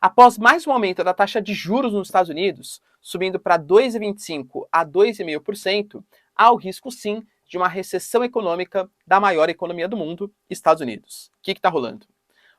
Após mais um aumento da taxa de juros nos Estados Unidos, subindo para 2,25% a 2,5%, há o risco sim de uma recessão econômica da maior economia do mundo, Estados Unidos. O que está rolando?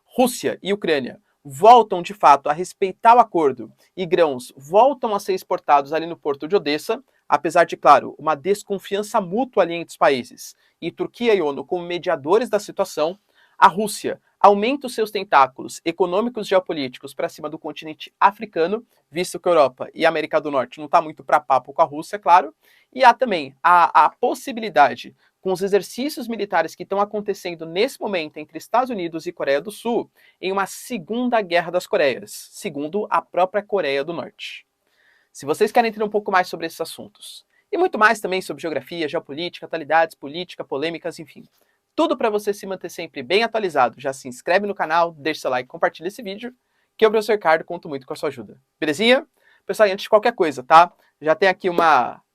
Rússia e Ucrânia voltam de fato a respeitar o acordo e grãos voltam a ser exportados ali no porto de Odessa, apesar de, claro, uma desconfiança mútua ali entre os países, e Turquia e ONU como mediadores da situação, a Rússia aumenta os seus tentáculos econômicos e geopolíticos para cima do continente africano, visto que a Europa e a América do Norte não está muito para papo com a Rússia, claro, e há também a possibilidade, com os exercícios militares que estão acontecendo nesse momento entre Estados Unidos e Coreia do Sul, em uma segunda guerra das Coreias, segundo a própria Coreia do Norte. Se vocês querem entender um pouco mais sobre esses assuntos, e muito mais também sobre geografia, geopolítica, atualidades, política, polêmicas, enfim, tudo para você se manter sempre bem atualizado, já se inscreve no canal, deixa seu like, compartilha esse vídeo, que eu, professor Ricardo, conto muito com a sua ajuda. Belezinha? Pessoal, antes de qualquer coisa, tá? Já tem aqui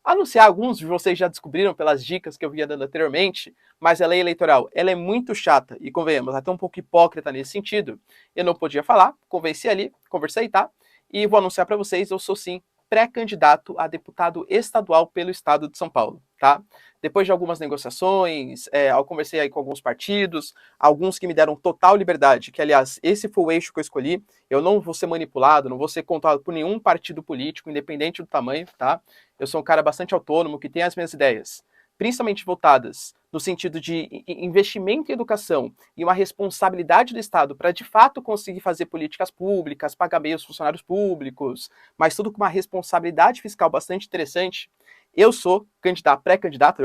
anunciar, alguns de vocês já descobriram pelas dicas que eu vinha dando anteriormente, mas a lei eleitoral, ela é muito chata e, convenhamos, até um pouco hipócrita nesse sentido. Eu não podia falar, convenci ali, conversei, tá? E vou anunciar para vocês, eu sou sim pré-candidato a deputado estadual pelo estado de São Paulo, tá? Depois de algumas negociações, eu conversei aí com alguns partidos, alguns que me deram total liberdade, que aliás, esse foi o eixo que eu escolhi, eu não vou ser manipulado, não vou ser controlado por nenhum partido político, independente do tamanho, tá? Eu sou um cara bastante autônomo, que tem as minhas ideias, principalmente voltadas no sentido de investimento em educação e uma responsabilidade do Estado para, de fato, conseguir fazer políticas públicas, pagar bem os funcionários públicos, mas tudo com uma responsabilidade fiscal bastante interessante, eu sou pré-candidato,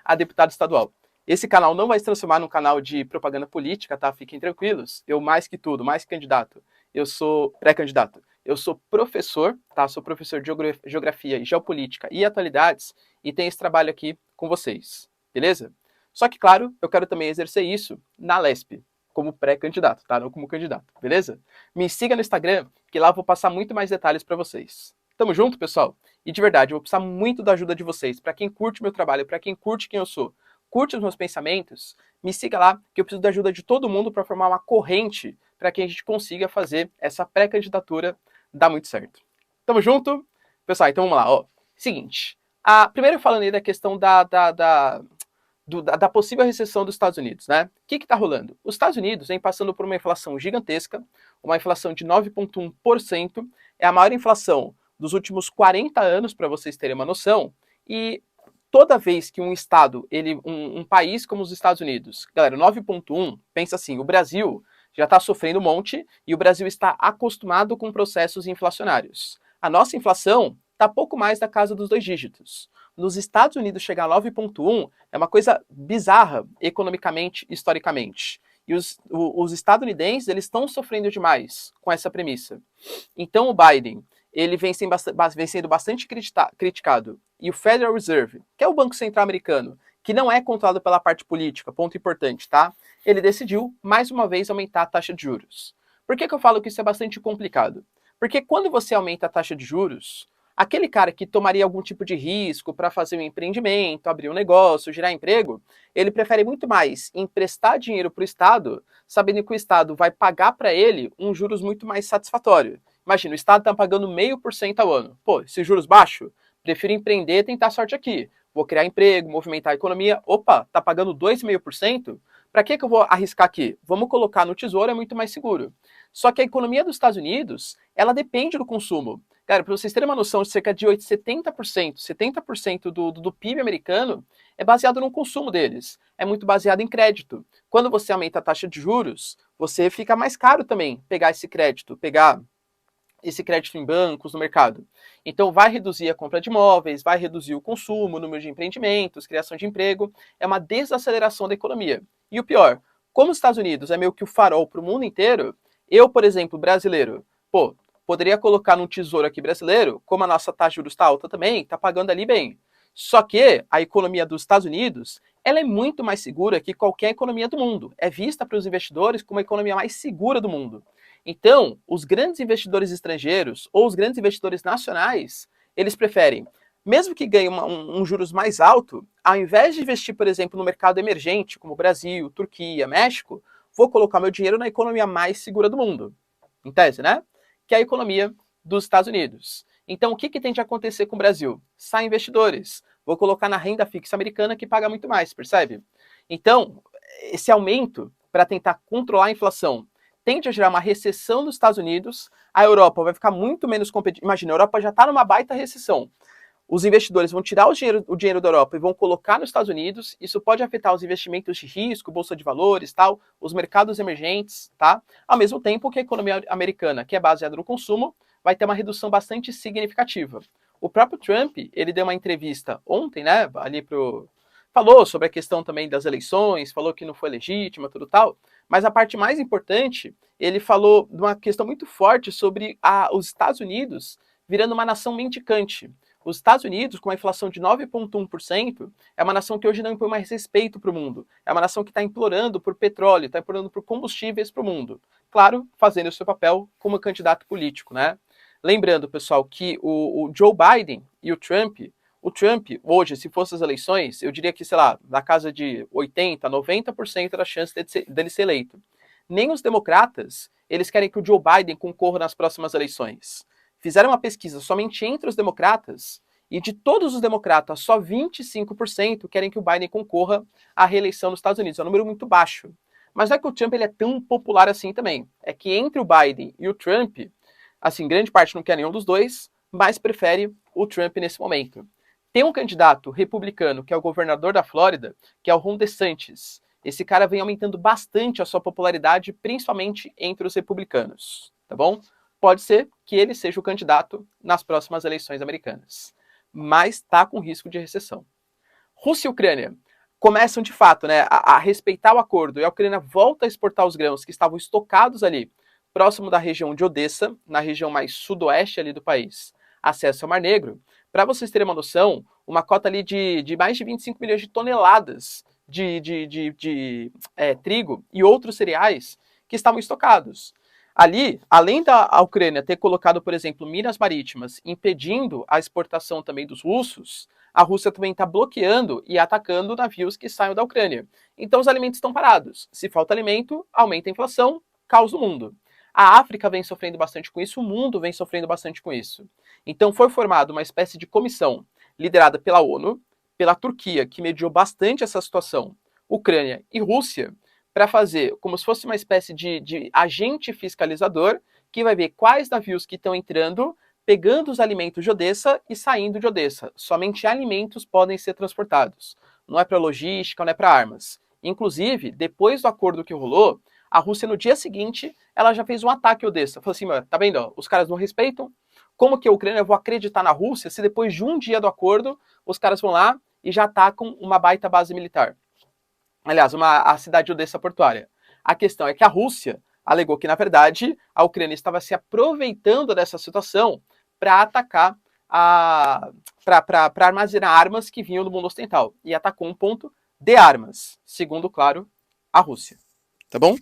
a deputado estadual. Esse canal não vai se transformar num canal de propaganda política, tá? Fiquem tranquilos. Eu, mais que tudo, mais que candidato, eu sou pré-candidato. Eu sou professor, tá? Sou professor de geografia e geopolítica e atualidades e tenho esse trabalho aqui com vocês, beleza? Só que, claro, eu quero também exercer isso na LESP, como pré-candidato, tá? Não como candidato, beleza? Me siga no Instagram, que lá eu vou passar muito mais detalhes para vocês. Tamo junto, pessoal? E de verdade, eu vou precisar muito da ajuda de vocês. Para quem curte meu trabalho, para quem curte quem eu sou, curte os meus pensamentos, me siga lá, que eu preciso da ajuda de todo mundo para formar uma corrente para que a gente consiga fazer essa pré-candidatura dar muito certo. Tamo junto? Pessoal, então vamos lá, ó. Seguinte, primeiro falando aí da questão da possível recessão dos Estados Unidos, né? O que está rolando? Os Estados Unidos vem passando por uma inflação gigantesca, uma inflação de 9,1%, é a maior inflação dos últimos 40 anos, para vocês terem uma noção, e toda vez que um estado, um país como os Estados Unidos, galera, 9,1, pensa assim, o Brasil já está sofrendo um monte e o Brasil está acostumado com processos inflacionários. A nossa inflação está pouco mais da casa dos 2 dígitos. Nos Estados Unidos chegar a 9,1 é uma coisa bizarra economicamente, historicamente. E os estadunidenses, eles estão sofrendo demais com essa premissa. Então o Biden, ele vem sendo bastante criticado. E o Federal Reserve, que é o Banco Central americano, que não é controlado pela parte política, ponto importante, tá? Ele decidiu, mais uma vez, aumentar a taxa de juros. Por que eu falo que isso é bastante complicado? Porque quando você aumenta a taxa de juros, aquele cara que tomaria algum tipo de risco para fazer um empreendimento, abrir um negócio, gerar emprego, ele prefere muito mais emprestar dinheiro para o Estado, sabendo que o Estado vai pagar para ele um juros muito mais satisfatório. Imagina, o Estado está pagando 0,5% ao ano. Pô, esses juros baixos? Prefiro empreender e tentar sorte aqui. Vou criar emprego, movimentar a economia. Opa, tá pagando 2,5%? Para que eu vou arriscar aqui? Vamos colocar no tesouro, é muito mais seguro. Só que a economia dos Estados Unidos, ela depende do consumo. Cara, para vocês terem uma noção, cerca de 70% do PIB americano é baseado no consumo deles. É muito baseado em crédito. Quando você aumenta a taxa de juros, você fica mais caro também pegar esse crédito, pegar esse crédito em bancos, no mercado. Então vai reduzir a compra de imóveis, vai reduzir o consumo, o número de empreendimentos, criação de emprego, é uma desaceleração da economia. E o pior, como os Estados Unidos é meio que o farol para o mundo inteiro, eu, por exemplo, brasileiro, poderia colocar num tesouro aqui brasileiro, como a nossa taxa de juros está alta também, está pagando ali bem. Só que a economia dos Estados Unidos, ela é muito mais segura que qualquer economia do mundo. É vista para os investidores como a economia mais segura do mundo. Então, os grandes investidores estrangeiros ou os grandes investidores nacionais, eles preferem, mesmo que ganhem um juros mais alto, ao invés de investir, por exemplo, no mercado emergente, como Brasil, Turquia, México, vou colocar meu dinheiro na economia mais segura do mundo. em tese, né? Que é a economia dos Estados Unidos. Então, o que tem de acontecer com o Brasil? Saem investidores. Vou colocar na renda fixa americana que paga muito mais, percebe? Então, esse aumento para tentar controlar a inflação tende a gerar uma recessão nos Estados Unidos, a Europa vai ficar muito menos competitiva. Imagina, a Europa já está numa baita recessão. Os investidores vão tirar o dinheiro da Europa e vão colocar nos Estados Unidos. Isso pode afetar os investimentos de risco, bolsa de valores, tal, os mercados emergentes, tá? Ao mesmo tempo que a economia americana, que é baseada no consumo, vai ter uma redução bastante significativa. O próprio Trump, ele deu uma entrevista ontem, né, falou sobre a questão também das eleições, falou que não foi legítima, tudo tal, mas a parte mais importante, ele falou de uma questão muito forte sobre os Estados Unidos virando uma nação mendicante. Os Estados Unidos, com uma inflação de 9,1%, é uma nação que hoje não impõe mais respeito para o mundo. É uma nação que está implorando por petróleo, está implorando por combustíveis para o mundo. Claro, fazendo o seu papel como candidato político, né? Lembrando, pessoal, que o Joe Biden e o Trump, hoje, se fossem as eleições, eu diria que, sei lá, na casa de 80%, 90% da chance dele ser eleito. Nem os democratas, eles querem que o Joe Biden concorra nas próximas eleições. Fizeram uma pesquisa somente entre os democratas, e de todos os democratas, só 25% querem que o Biden concorra à reeleição nos Estados Unidos. É um número muito baixo. Mas não é que o Trump ele é tão popular assim também. É que entre o Biden e o Trump, assim, grande parte não quer nenhum dos dois, mas prefere o Trump nesse momento. Tem um candidato republicano, que é o governador da Flórida, que é o Ron DeSantis. Esse cara vem aumentando bastante a sua popularidade, principalmente entre os republicanos, tá bom? Pode ser que ele seja o candidato nas próximas eleições americanas. Mas está com risco de recessão. Rússia e Ucrânia começam, de fato, né, a respeitar o acordo, e a Ucrânia volta a exportar os grãos que estavam estocados ali, próximo da região de Odessa, na região mais sudoeste ali do país, acesso ao Mar Negro. Para vocês terem uma noção, uma cota ali de mais de 25 milhões de toneladas de trigo e outros cereais que estavam estocados. Ali, além da Ucrânia ter colocado, por exemplo, minas marítimas, impedindo a exportação também dos russos, a Rússia também está bloqueando e atacando navios que saiam da Ucrânia. Então os alimentos estão parados. Se falta alimento, aumenta a inflação, caos no mundo. A África vem sofrendo bastante com isso, o mundo vem sofrendo bastante com isso. Então foi formada uma espécie de comissão liderada pela ONU, pela Turquia, que mediou bastante essa situação, Ucrânia e Rússia, para fazer como se fosse uma espécie de agente fiscalizador que vai ver quais navios que estão entrando, pegando os alimentos de Odessa e saindo de Odessa. Somente alimentos podem ser transportados. Não é para logística, não é para armas. Inclusive, depois do acordo que rolou, a Rússia no dia seguinte, ela já fez um ataque a Odessa. Falou assim, tá vendo, ó, os caras não respeitam? Como que a Ucrânia vou acreditar na Rússia se depois de um dia do acordo, os caras vão lá e já atacam uma baita base militar? Aliás, a cidade de Odessa portuária. A questão é que a Rússia alegou que, na verdade, a Ucrânia estava se aproveitando dessa situação para atacar, para armazenar armas que vinham do mundo ocidental. E atacou um ponto de armas, segundo, claro, a Rússia. Tá bom?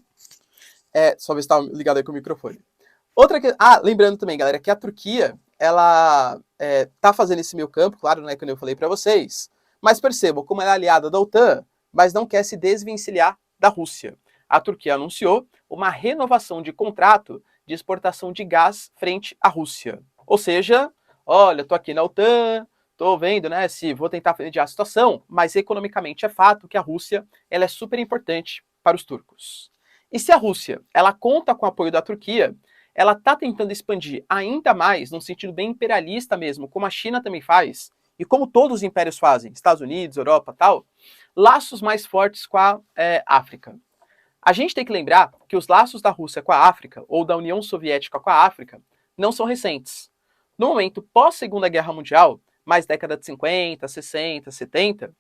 Só ver se está ligado aí com o microfone. Lembrando também, galera, que a Turquia, ela tá fazendo esse meio campo, claro, né, como eu falei para vocês, mas percebam, como ela é aliada da OTAN, mas não quer se desvencilhar da Rússia. A Turquia anunciou uma renovação de contrato de exportação de gás frente à Rússia. Ou seja, olha, tô aqui na OTAN, tô vendo, né, se vou tentar mediar a situação, mas economicamente é fato que a Rússia, ela é super importante para os turcos. E se a Rússia, ela conta com o apoio da Turquia, ela está tentando expandir ainda mais, num sentido bem imperialista mesmo, como a China também faz, e como todos os impérios fazem, Estados Unidos, Europa, tal, laços mais fortes com a África. A gente tem que lembrar que os laços da Rússia com a África, ou da União Soviética com a África, não são recentes. No momento pós-Segunda Guerra Mundial, mais década de 50, 60, 70,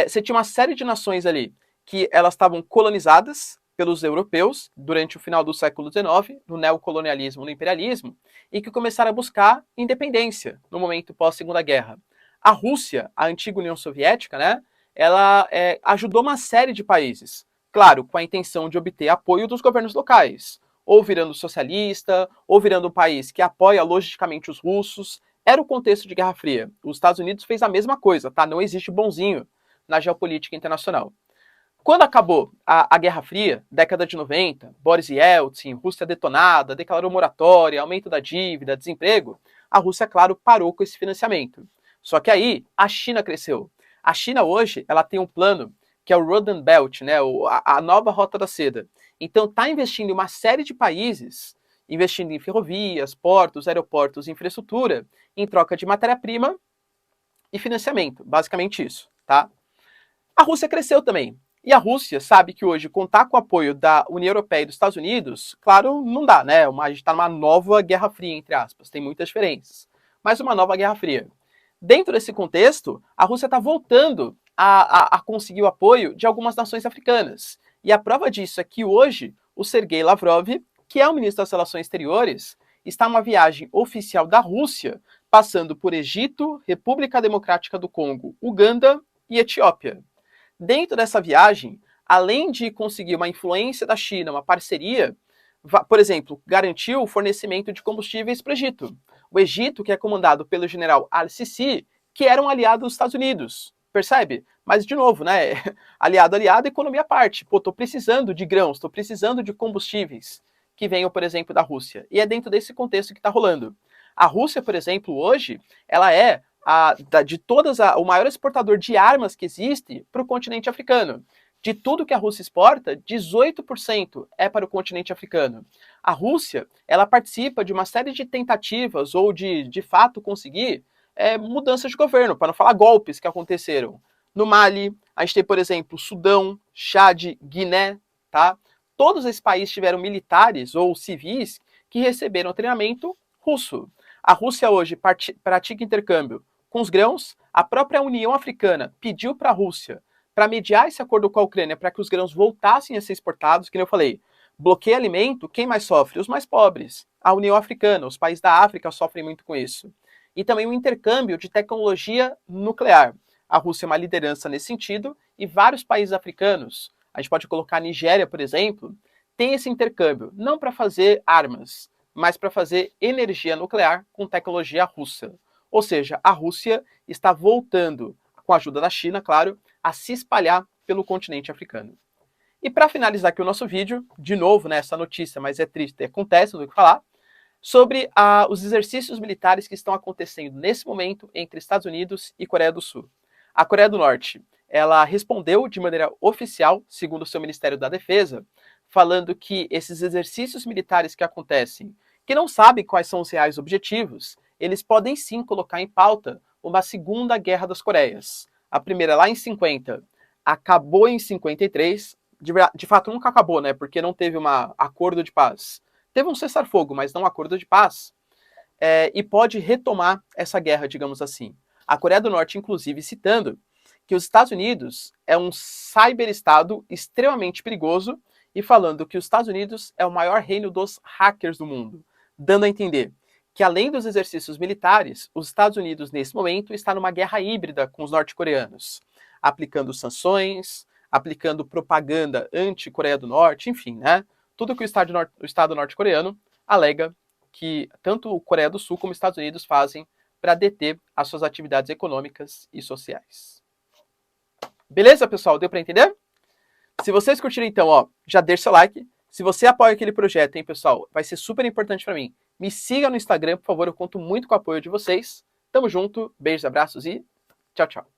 você tinha uma série de nações ali que elas estavam colonizadas pelos europeus durante o final do século XIX, no neocolonialismo, no imperialismo, e que começaram a buscar independência no momento pós-Segunda Guerra. A Rússia, a antiga União Soviética, né, ela ajudou uma série de países, claro, com a intenção de obter apoio dos governos locais, ou virando socialista, ou virando um país que apoia logisticamente os russos. Era o contexto de Guerra Fria. Os Estados Unidos fez a mesma coisa, tá? Não existe bonzinho na geopolítica internacional. Quando acabou a Guerra Fria, década de 90, Boris Yeltsin, Rússia detonada, declarou moratória, aumento da dívida, desemprego, a Rússia, claro, parou com esse financiamento. Só que aí a China cresceu. A China hoje ela tem um plano que é o Road and Belt, né, a nova Rota da Seda. Então está investindo em uma série de países, investindo em ferrovias, portos, aeroportos, infraestrutura, em troca de matéria-prima e financiamento. Basicamente isso, tá? A Rússia cresceu também. E a Rússia sabe que hoje contar com o apoio da União Europeia e dos Estados Unidos, claro, não dá, né? A gente está numa nova Guerra Fria, entre aspas, tem muitas diferenças. Mas uma nova Guerra Fria. Dentro desse contexto, a Rússia está voltando a conseguir o apoio de algumas nações africanas. E a prova disso é que hoje o Sergei Lavrov, que é o ministro das Relações Exteriores, está numa viagem oficial da Rússia, passando por Egito, República Democrática do Congo, Uganda e Etiópia. Dentro dessa viagem, além de conseguir uma influência da China, uma parceria, por exemplo, garantiu o fornecimento de combustíveis para o Egito. O Egito, que é comandado pelo general Al-Sisi, que era um aliado dos Estados Unidos. Percebe? Mas, de novo, né? Aliado, economia à parte. Pô, tô precisando de grãos, tô precisando de combustíveis que venham, por exemplo, da Rússia. E é dentro desse contexto que está rolando. A Rússia, por exemplo, hoje, ela é de todas o maior exportador de armas que existe para o continente africano. De tudo que a Rússia exporta, 18% é para o continente africano. A Rússia, ela participa de uma série de tentativas ou de fato conseguir mudanças de governo, para não falar golpes que aconteceram. No Mali, a gente tem, por exemplo, Sudão, Chad, Guiné, tá? Todos esses países tiveram militares ou civis que receberam treinamento russo. A Rússia hoje pratica intercâmbio com os grãos. A própria União Africana pediu para a Rússia para mediar esse acordo com a Ucrânia para que os grãos voltassem a ser exportados, que nem eu falei. Bloqueio alimento, quem mais sofre? Os mais pobres. A União Africana, os países da África sofrem muito com isso. E também o intercâmbio de tecnologia nuclear. A Rússia é uma liderança nesse sentido e vários países africanos, a gente pode colocar a Nigéria, por exemplo, tem esse intercâmbio, não para fazer armas, mas para fazer energia nuclear com tecnologia russa. Ou seja, a Rússia está voltando, com a ajuda da China, claro, a se espalhar pelo continente africano. E para finalizar aqui o nosso vídeo, de novo, né, essa notícia, mas é triste, acontece, não tem o que falar, sobre os exercícios militares que estão acontecendo nesse momento entre Estados Unidos e Coreia do Sul. A Coreia do Norte, ela respondeu de maneira oficial, segundo o seu Ministério da Defesa, falando que esses exercícios militares que acontecem, que não sabem quais são os reais objetivos, eles podem sim colocar em pauta uma segunda guerra das Coreias. A primeira lá em 50, acabou em 53, de fato nunca acabou, né, porque não teve um acordo de paz. Teve um cessar-fogo, mas não um acordo de paz, e pode retomar essa guerra, digamos assim. A Coreia do Norte, inclusive, citando que os Estados Unidos é um cyberestado extremamente perigoso e falando que os Estados Unidos é o maior reino dos hackers do mundo, dando a entender que, além dos exercícios militares, os Estados Unidos, nesse momento, está numa guerra híbrida com os norte-coreanos, aplicando sanções, aplicando propaganda anti-Coreia do Norte, enfim, né? Tudo que o Estado norte-coreano alega que tanto a Coreia do Sul como os Estados Unidos fazem para deter as suas atividades econômicas e sociais. Beleza, pessoal? Deu para entender? Se vocês curtiram, então, ó, já deixa seu like. Se você apoia aquele projeto, hein, pessoal, vai ser super importante para mim. Me siga no Instagram, por favor, eu conto muito com o apoio de vocês. Tamo junto, beijos, abraços e tchau, tchau.